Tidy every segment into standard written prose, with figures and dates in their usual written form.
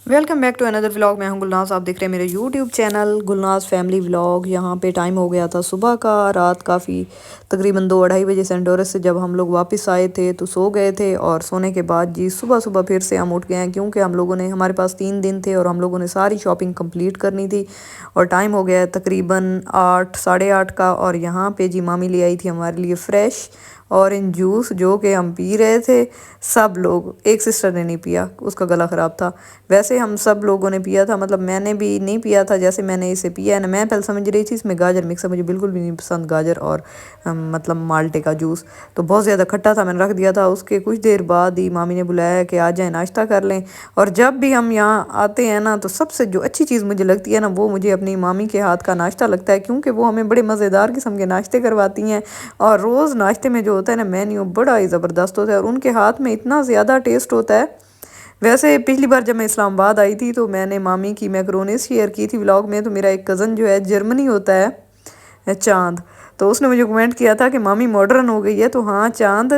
Welcome back to another vlog. मैं हूं गुलनाज, आप देख रहे हैं मेरे YouTube channel Gulnaz family vlog. यहाँ पे टाइम हो गया था सुबह का, रात काफ़ी तकरीबन 2-2:30 बजे सेंटोरस से जब हम लोग वापस आए थे तो सो गए थे। और सोने के बाद जी सुबह सुबह फिर से हम उठ गए हैं, क्योंकि हम लोगों ने हमारे पास 3 दिन थे और हम लोगों ने सारी शॉपिंग कंप्लीट करनी थी। और टाइम हो गया है तकरीबन 8 8:30 का। और यहाँ पे जी मामी ले आई थी हमारे लिए फ़्रेश ऑरेंज जूस, जो कि हम पी रहे थे सब लोग। एक सिस्टर ने नहीं पिया, उसका गला ख़राब था। वैसे हम सब लोगों ने पिया था, मतलब मैंने भी नहीं पिया था जैसे मैंने इसे पिया है ना। मैं पहले समझ रही थी इसमें गाजर मिक्स है, मुझे बिल्कुल भी नहीं पसंद गाजर और मतलब माल्टे का जूस। तो बहुत ज़्यादा खट्टा था, मैंने रख दिया था। उसके कुछ देर बाद ही मामी ने बुलाया कि आ जाए नाश्ता कर लें। और जब भी हम यहाँ आते हैं ना, तो सबसे जो अच्छी चीज़ मुझे लगती है ना, वो मुझे अपनी मामी के हाथ का नाश्ता लगता है, क्योंकि वो हमें बड़े मज़ेदार किस्म के नाश्ते करवाती हैं। और रोज़ नाश्ते में जो होता है ना मेन्यू, बड़ा ही ज़बरदस्त होता है और उनके हाथ में इतना ज़्यादा टेस्ट होता है। वैसे पिछली बार जब मैं इस्लामाबाद आई थी तो मैंने मामी की मैक्रोनीज शेयर की थी व्लॉग में। तो मेरा एक कज़न जो है जर्मनी होता है, चांद, तो उसने मुझे कमेंट किया था कि मामी मॉडर्न हो गई है। तो हाँ चांद,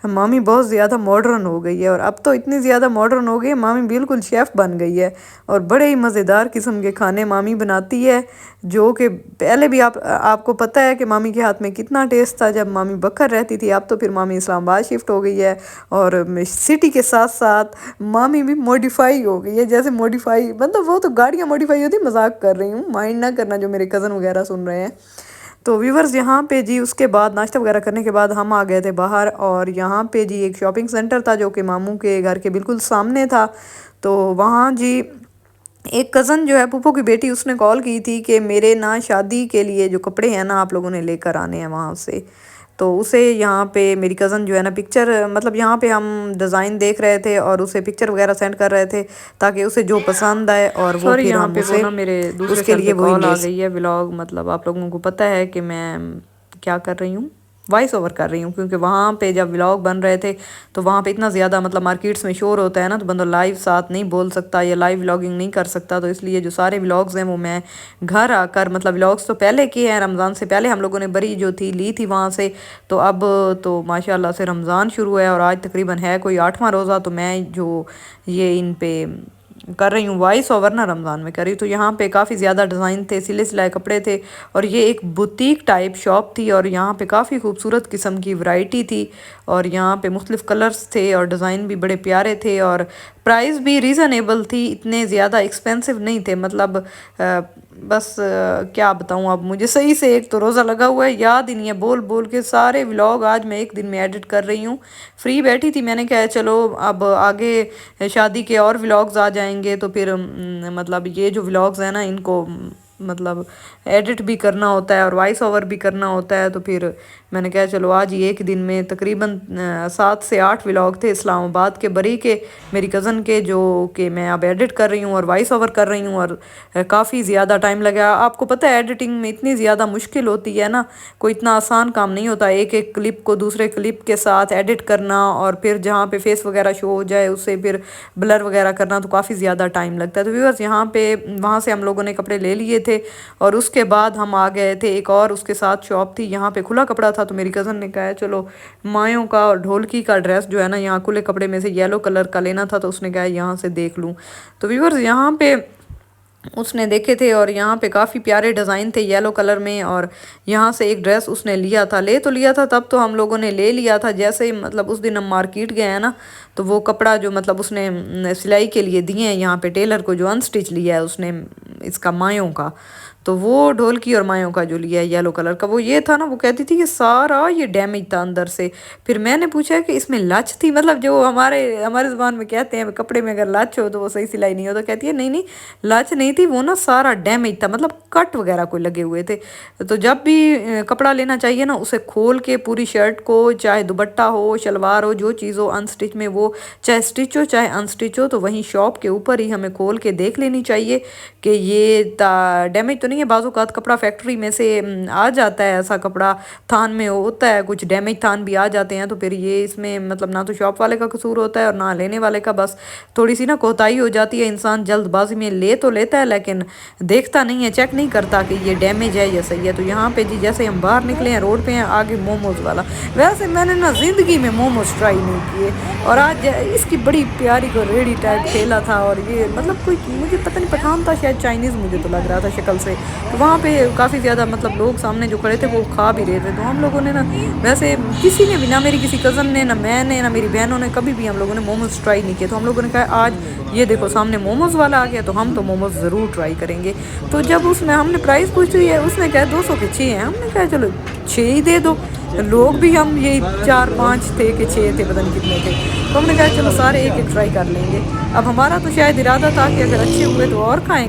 मामी बहुत ज़्यादा मॉडर्न हो गई है और अब तो इतनी ज़्यादा मॉडर्न हो गई है, मामी बिल्कुल शेफ़ बन गई है। और बड़े ही मज़ेदार किस्म के खाने मामी बनाती है, जो कि पहले भी आपको पता है कि मामी के हाथ में कितना टेस्ट था जब मामी बकर रहती थी। अब तो फिर मामी इस्लामाबाद शिफ्ट हो गई है और सिटी के साथ साथ मामी भी मॉडिफाई हो गई है। जैसे मॉडिफाई मतलब वो तो गाड़ियाँ मॉडिफाई होती, मजाक कर रही हूँ, माइंड ना करना जो मेरे कज़न वगैरह सुन रहे हैं। तो व्यूवर्स यहाँ पे जी उसके बाद नाश्ता वगैरह करने के बाद हम आ गए थे बाहर। और यहाँ पे जी एक शॉपिंग सेंटर था जो कि मामू के घर के बिल्कुल सामने था। तो वहाँ जी एक कज़न जो है पुप्पो की बेटी, उसने कॉल की थी कि मेरे ना शादी के लिए जो कपड़े हैं ना आप लोगों ने लेकर आने हैं वहाँ से। तो उसे यहाँ पे मेरी कज़न जो है ना पिक्चर, मतलब यहाँ पे हम डिज़ाइन देख रहे थे और उसे पिक्चर वगैरह सेंड कर रहे थे ताकि उसे जो पसंद आए और वो फिर यहाँ पे वो ना मेरे दूसरे उसके लिए वही कॉल आ गई है। व्लॉग मतलब आप लोगों को पता है कि मैं क्या कर रही हूँ, वॉइस ओवर कर रही हूँ, क्योंकि वहाँ पे जब व्लॉग बन रहे थे तो वहाँ पे इतना ज़्यादा मतलब मार्केट्स में शोर होता है ना, तो बंदा लाइव साथ नहीं बोल सकता या लाइव व्लॉगिंग नहीं कर सकता। तो इसलिए जो सारे व्लॉग्स हैं वो मैं घर आकर, मतलब व्लॉग्स तो पहले किए हैं, रमज़ान से पहले हम लोगों ने बरी जो थी ली थी वहाँ से। तो अब तो माशाल्लाह से रमज़ान शुरू है और आज तकरीबन है कोई 8वां रोज़ा। तो मैं जो ये इन पे कर रही हूँ वॉइस ओवर ना, रमज़ान में कर रही हूँ। तो यहाँ पे काफ़ी ज़्यादा डिज़ाइन थे, सिले सिलाए कपड़े थे और ये एक बुटीक टाइप शॉप थी। और यहाँ पे काफ़ी खूबसूरत किस्म की वैरायटी थी और यहाँ पे मुख्तलिफ़ कलर्स थे और डिज़ाइन भी बड़े प्यारे थे और प्राइस भी रीज़नेबल थी, इतने ज़्यादा एक्सपेंसिव नहीं थे। मतलब बस क्या बताऊँ अब, मुझे सही से एक तो रोज़ा लगा हुआ है, याद ही नहीं है, बोल बोल के सारे व्लॉग आज मैं एक दिन में एडिट कर रही हूँ। फ्री बैठी थी, मैंने कहा चलो अब आगे शादी के और व्लॉग्स आ जाएंगे तो फिर मतलब ये जो व्लॉग्स हैं ना इनको मतलब एडिट भी करना होता है और वॉइस ओवर भी करना होता है। तो फिर मैंने कहा चलो आज ही एक दिन में तकरीबन 7 से 8 व्लॉग थे इस्लामाबाद के बरी के, मेरी कज़न के, जो कि मैं अब एडिट कर रही हूँ और वॉइस ओवर कर रही हूँ। और काफ़ी ज़्यादा टाइम लगा। आपको पता है एडिटिंग में इतनी ज़्यादा मुश्किल होती है ना, कोई इतना आसान काम नहीं होता। एक एक क्लिप को दूसरे क्लिप के साथ एडिट करना और फिर जहाँ पे फेस वगैरह शो हो जाए उसे फिर ब्लर वगैरह करना, तो काफ़ी ज़्यादा टाइम लगता है। तो व्यूअर्स यहाँ पे वहाँ से हम लोगों ने कपड़े ले लिए थे और उसके बाद हम आ गए थे एक और उसके साथ शॉप थी, यहाँ पे खुला कपड़ा था। तो मेरी कज़न ने कहा चलो मायों का और ढोलकी का ड्रेस जो है ना, यहाँ खुले कपड़े में से येलो कलर का लेना था, तो उसने कहा यहाँ से देख लूँ। तो व्यूअर्स यहाँ पे उसने देखे थे और यहाँ पे काफ़ी प्यारे डिज़ाइन थे येलो कलर में। और यहाँ से एक ड्रेस उसने लिया था, ले तो लिया था, तब तो हम लोगों ने ले लिया था। जैसे ही मतलब उस दिन हम मार्केट गए हैं ना, तो वो कपड़ा जो मतलब उसने सिलाई के लिए दिए हैं यहाँ पे टेलर को, जो अनस्टिच लिया है उसने इसका मायों का, तो वो ढोलकी और मायों का जो लिया है येलो कलर का, वो ये था ना, वो कहती थी कि सारा ये डैमेज था अंदर से। फिर मैंने पूछा कि इसमें लच थी, मतलब जो हमारे हमारे ज़ुबान में कहते हैं कपड़े में अगर लच हो तो वो सही सिलाई नहीं हो, तो कहती है नहीं नहीं लच नहीं थी, वो ना सारा डैमेज था, मतलब कट वगैरह कोई लगे हुए थे। तो जब भी कपड़ा लेना चाहिए ना, उसे खोल के पूरी शर्ट को, चाहे दुपट्टा हो शलवार हो जो चीज़ हो अनस्टिच में, वो चाहे स्टिच हो चाहे अनस्टिच हो, तो वहीं शॉप के ऊपर ही हमें खोल के देख लेनी चाहिए कि ये डैमेज तो नहीं नहीं है, बाज़-औक़ात कपड़ा फैक्ट्री में से आ जाता है, ऐसा कपड़ा थान में होता है, कुछ डैमेज थान भी आ जाते हैं, तो फिर ये इसमें मतलब ना तो शॉप वाले का कसूर होता है और ना लेने वाले का, बस थोड़ी सी ना कोताही हो जाती है। इंसान जल्दबाजी में ले तो लेता है लेकिन देखता नहीं है, चेक नहीं करता कि ये डैमेज है या सही है। तो यहाँ पे जी जैसे हम बाहर निकले हैं, रोड पे हैं, आगे मोमोज़ वाला। वैसे मैंने ना ज़िंदगी में मोमोज़ ट्राई नहीं किए, और आज इसकी बड़ी प्यारी को रेडी टाइप खेला था, और ये मतलब कोई मुझे पता नहीं, पठान था शायद, चाइनीज़ मुझे तो लग रहा था शक्ल से। तो वहाँ पे काफ़ी ज़्यादा मतलब लोग सामने जो खड़े थे वो खा भी रहे थे। तो हम लोगों ने ना, वैसे किसी ने भी ना, मेरी किसी कज़न ने, ना मैंने, ना मेरी बहनों ने, कभी भी हम लोगों ने मोमोज़ ट्राई नहीं किए। तो हम लोगों ने कहा आज ये देखो सामने मोमोज़ वाला आ गया, तो हम तो मोमोज़ ज़रूर ट्राई करेंगे। तो जब उसने हमने प्राइस पूछी है, उसने कहा 200 के 6 हैं। हमने कहा चलो 6 ही दे दो। लोग भी हम यही 4-5 थे कि 6 थे, पता नहीं कितने थे। तो हमने कहा चलो सारे एक एक ट्राई कर लेंगे। अब हमारा तो शायद इरादा था कि अगर अच्छे हुए तो और खाएं।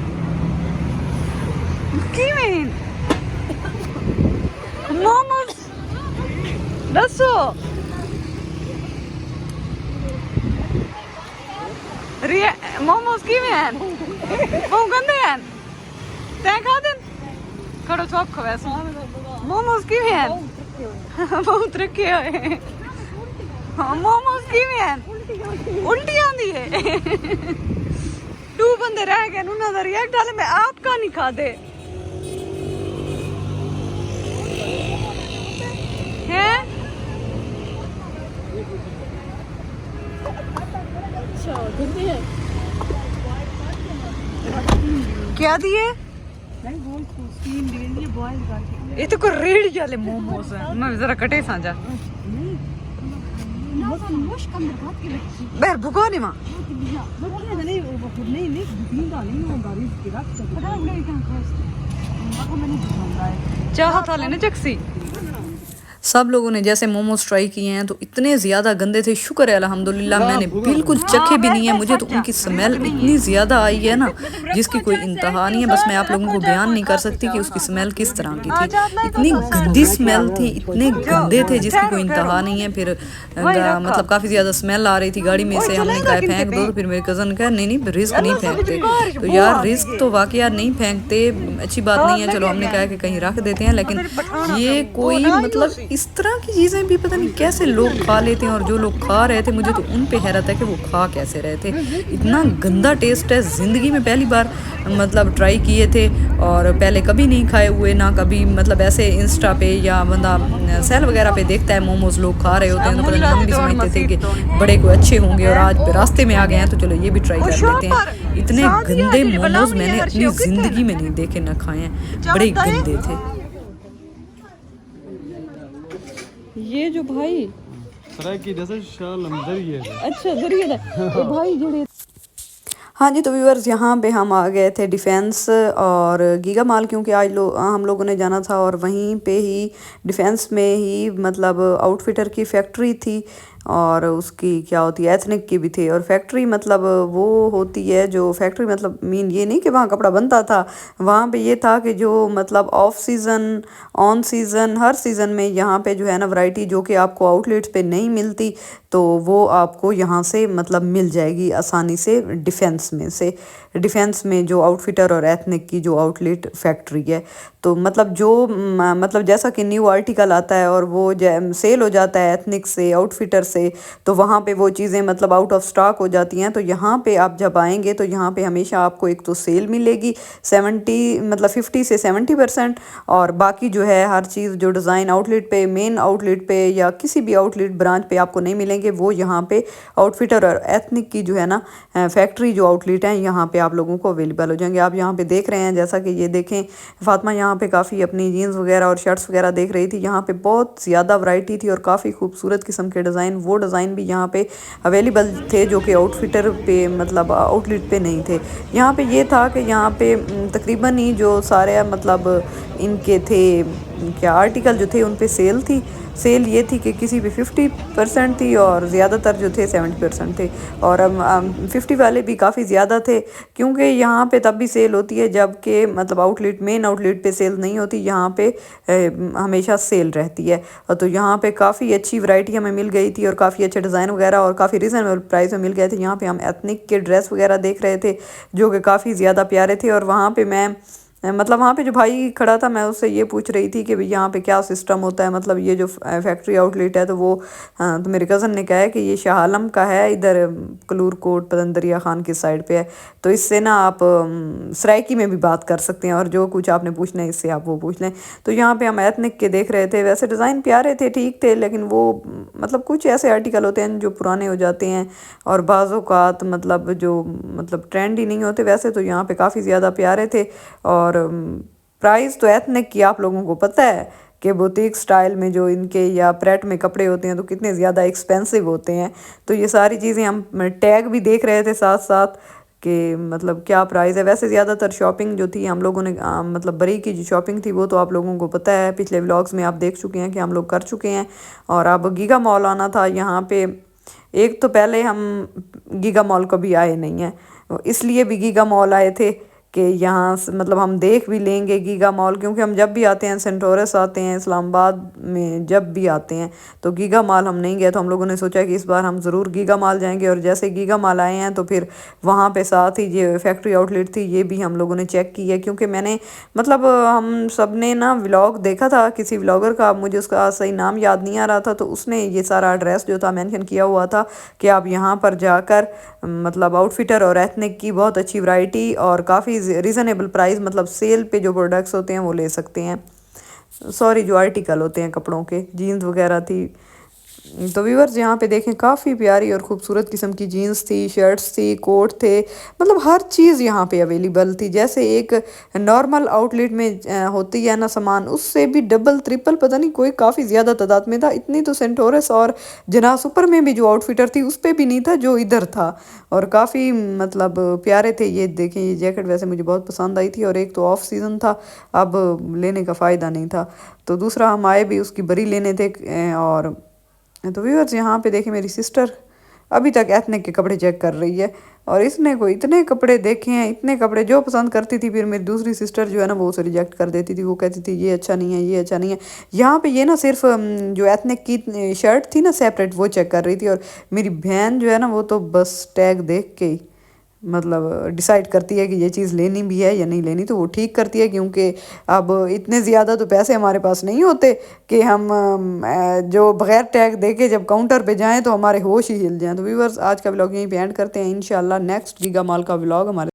मोमोज़ दसो मोमोज़ किवें हैं? बहुत गंदे हैं। तैं खा देन खड़ो चौक वैसे मोमोज़ किवें हैं? बहुत रखे हुए मोमोज़ किवें हैं? उल्टी आंदी है। 2 बंदे रह गए, उन्होंने दा रिएक्ट हाले मैं आपका नहीं खा दे हैं। क्या दिए? ये तो कोई रेड़ी वाले मोमोज हैं। मैं जरा कटे साझा बैर भुगोने मां चाह था लेने चक्सी। सब लोगों ने जैसे मोमोज ट्राई किए हैं तो इतने ज़्यादा गंदे थे, शुक्र है अल्हम्दुलिल्लाह मैंने बिल्कुल चखे भी नहीं है। मुझे तो उनकी स्मेल इतनी ज़्यादा आई है ना जिसकी कोई इंतहा नहीं है। बस मैं आप लोगों को बयान नहीं कर सकती कि उसकी स्मेल किस तरह की थी। इतनी गंदी स्मेल थी, इतने गंदे थे जिसकी कोई इंतहा नहीं है। फिर मतलब काफ़ी ज़्यादा स्मेल आ रही थी गाड़ी में से। हमने कहा फेंक दो, तो फिर मेरे कज़न कहा नहीं नहीं रिस्क नहीं फेंकते। तो यार रिस्क तो वाकई नहीं फेंकते, अच्छी बात नहीं है। चलो हमने कहा कि कहीं रख देते हैं, लेकिन ये कोई मतलब इस तरह की चीज़ें भी पता नहीं कैसे लोग खा लेते हैं। और जो लोग खा रहे थे मुझे तो उन पे हैरत है कि वो खा कैसे रहे थे। इतना गंदा टेस्ट है, ज़िंदगी में पहली बार मतलब ट्राई किए थे, और पहले कभी नहीं खाए हुए ना कभी। मतलब ऐसे इंस्टा पे या बंदा सेल वगैरह पे देखता है मोमोज लोग खा रहे होते हैं, तो पता नहीं हम भी समझते थे कि बड़े को अच्छे होंगे, और आज रास्ते में आ गए हैं तो चलो ये भी ट्राई कर लेते हैं। इतने गंदे मोमोज मैंने अपनी ज़िंदगी में नहीं देखे ना खाए हैं, बड़े गंदे थे ये जो भाई की अच्छा दरिया तो भाई जोड़े। हाँ जी, तो व्यूअर्स यहाँ पे हम आ गए थे डिफेंस और गीगा माल, क्योंकि आज हम लोगों ने जाना था, और वहीं पे ही डिफेंस में ही मतलब आउटफिटर की फैक्ट्री थी, और उसकी क्या होती है एथनिक की भी थी। और फैक्ट्री मतलब वो होती है जो फैक्ट्री मतलब मीन ये नहीं कि वहाँ कपड़ा बनता था, वहाँ पे ये था कि जो मतलब of season on season her season में यहाँ पे जो है ना वैरायटी जो कि आपको आउटलेट्स पे नहीं मिलती, तो वो आपको यहाँ से मतलब मिल जाएगी आसानी से डिफेंस में जो आउटफिटर और एथनिक की जो आउटलेट फैक्ट्री है। तो मतलब जो मतलब जैसा कि न्यू आर्टिकल आता है और वो सेल हो जाता है एथनिक से आउटफिटर से, तो वहाँ पे वो चीज़ें मतलब आउट ऑफ स्टॉक हो जाती हैं। तो यहाँ पे आप जब आएंगे तो यहाँ पे हमेशा आपको एक तो सेल मिलेगी 50 से 70%, और बाकी जो है हर चीज़ जो डिज़ाइन आउटलेट पे मेन आउटलेट पे या किसी भी आउटलेट ब्रांच पे आपको नहीं मिलेंगे, वो यहाँ पे आउटफिटर और एथनिक की जो है ना फैक्ट्री जो आउटलेट हैं यहाँ पे आप लोगों को अवेलेबल हो जाएंगे। आप यहाँ पे देख रहे हैं, जैसा कि ये देखें फातिमा यहाँ पे काफ़ी अपनी जीन्स वगैरह और शर्ट्स वगैरह देख रही थी। यहाँ पे बहुत ज़्यादा वैरायटी थी और काफ़ी खूबसूरत किस्म के डिज़ाइन, वो डिज़ाइन भी यहाँ पे अवेलेबल थे जो कि आउटफिटर पे मतलब आउटलेट पे नहीं थे। यहाँ पे ये था कि यहाँ पे तकरीबन ही जो सारे मतलब इनके थे क्या आर्टिकल जो थे उन पे सेल ये थी कि किसी पे 50% थी और ज़्यादातर जो थे 70% थे, और 50 वाले भी काफ़ी ज़्यादा थे, क्योंकि यहाँ पे तब भी सेल होती है जबकि मतलब मेन आउटलेट पे सेल नहीं होती, यहाँ पे हमेशा सेल रहती है। तो यहाँ पे काफ़ी अच्छी वैरायटी हमें मिल गई थी और काफ़ी अच्छे डिज़ाइन वगैरह और काफ़ी रीज़नेबल प्राइस में मिल गए थे। यहाँ पे हम एथनिक के ड्रेस वगैरह देख रहे थे जो कि काफ़ी ज़्यादा प्यारे थे, और वहाँ पर मैं मतलब वहाँ पे जो भाई खड़ा था मैं उससे ये पूछ रही थी कि भाई यहाँ पे क्या सिस्टम होता है, मतलब ये जो फैक्ट्री आउटलेट है तो वो तो मेरे कज़न ने कहा है कि ये शाह आलम का है, इधर कलूर कोट पतन दरिया खान की साइड पे है। तो इससे ना आप सराइकी में भी बात कर सकते हैं और जो कुछ आपने पूछना है इससे आप वो पूछ लें। तो यहाँ पे हम एथनिक के देख रहे थे, वैसे डिज़ाइन प्यारे थे, ठीक थे, लेकिन वो मतलब कुछ ऐसे आर्टिकल होते हैं जो पुराने हो जाते हैं और बाज़ औक़ात मतलब जो मतलब ट्रेंड ही नहीं होते। वैसे तो यहाँ पे काफ़ी ज़्यादा प्यारे थे। और प्राइस तो एथनिक की आप लोगों को पता है कि बुटीक स्टाइल में जो इनके या प्रेट में कपड़े होते हैं तो कितने ज़्यादा एक्सपेंसिव होते हैं। तो ये सारी चीज़ें हम टैग भी देख रहे थे साथ साथ कि मतलब क्या प्राइस है। वैसे ज़्यादातर शॉपिंग जो थी हम लोगों ने मतलब बरी की जो शॉपिंग थी वो तो आप लोगों को पता है, पिछले व्लॉग्स में आप देख चुके हैं कि हम लोग कर चुके हैं। और अब गीगा मॉल आना था यहाँ पे। एक तो पहले हम गीगा मॉल कभी आए नहीं हैं, इसलिए भी गीगा मॉल आए थे कि यहाँ से मतलब हम देख भी लेंगे गीगा मॉल, क्योंकि हम जब भी आते हैं सेंटोरस आते हैं इस्लामाबाद में, जब भी आते हैं तो गीगा मॉल हम नहीं गए। तो हम लोगों ने सोचा कि इस बार हम ज़रूर गीगा मॉल जाएंगे। और जैसे गीगा मॉल आए हैं तो फिर वहाँ पे साथ ही ये फैक्ट्री आउटलेट थी, ये भी हम लोगों ने चेक की है। क्योंकि मैंने मतलब हम सब ने ना व्लॉग देखा था किसी व्लॉगर का, मुझे उसका सही नाम याद नहीं आ रहा था, तो उसने ये सारा एड्रेस जो था मेंशन किया हुआ था कि आप यहाँ पर जाकर मतलब आउटफिटर और एथनिक की बहुत अच्छी वैरायटी और काफ़ी रीज़नेबल प्राइस, मतलब सेल पे जो प्रोडक्ट्स होते हैं वो ले सकते हैं। सॉरी, जो आर्टिकल होते हैं कपड़ों के, जीन्स वगैरह थी। तो व्यूअर्स यहाँ पे देखें काफ़ी प्यारी और ख़ूबसूरत किस्म की जीन्स थी, शर्ट्स थी, कोट थे, मतलब हर चीज़ यहाँ पे अवेलेबल थी। जैसे एक नॉर्मल आउटलेट में होती है ना सामान, उससे भी डबल ट्रिपल पता नहीं कोई काफ़ी ज़्यादा तादाद में था। इतनी तो सेंटोरस और जना सुपर में भी जो आउटफिटर थी उस पर भी नहीं था जो इधर था। और काफ़ी मतलब प्यारे थे। ये देखें, ये जैकेट वैसे मुझे बहुत पसंद आई थी और एक तो ऑफ सीज़न था, अब लेने का फ़ायदा नहीं था। तो दूसरा हम आए भी उसकी बरी लेने थे। और तो व्यूअर्स यहाँ पे देखें मेरी सिस्टर अभी तक एथनिक के कपड़े चेक कर रही है और इसने को इतने कपड़े देखे हैं, इतने कपड़े जो पसंद करती थी फिर मेरी दूसरी सिस्टर जो है ना वो उसे रिजेक्ट कर देती थी। वो कहती थी ये अच्छा नहीं है, ये अच्छा नहीं है। यहाँ पे ये ना सिर्फ जो एथनिक की शर्ट थी ना सेपरेट वो चेक कर रही थी। और मेरी बहन जो है ना वो तो बस टैग देख के ही मतलब डिसाइड करती है कि ये चीज़ लेनी भी है या नहीं लेनी। तो वो ठीक करती है, क्योंकि अब इतने ज़्यादा तो पैसे हमारे पास नहीं होते कि हम जो बग़ैर टैग देके जब काउंटर पे जाएं तो हमारे होश ही हिल जाएं। तो व्यूअर्स आज का व्लॉग यहीं पे एंड करते हैं। इंशाल्लाह नेक्स्ट गीगा मॉल का व्लॉग हमारे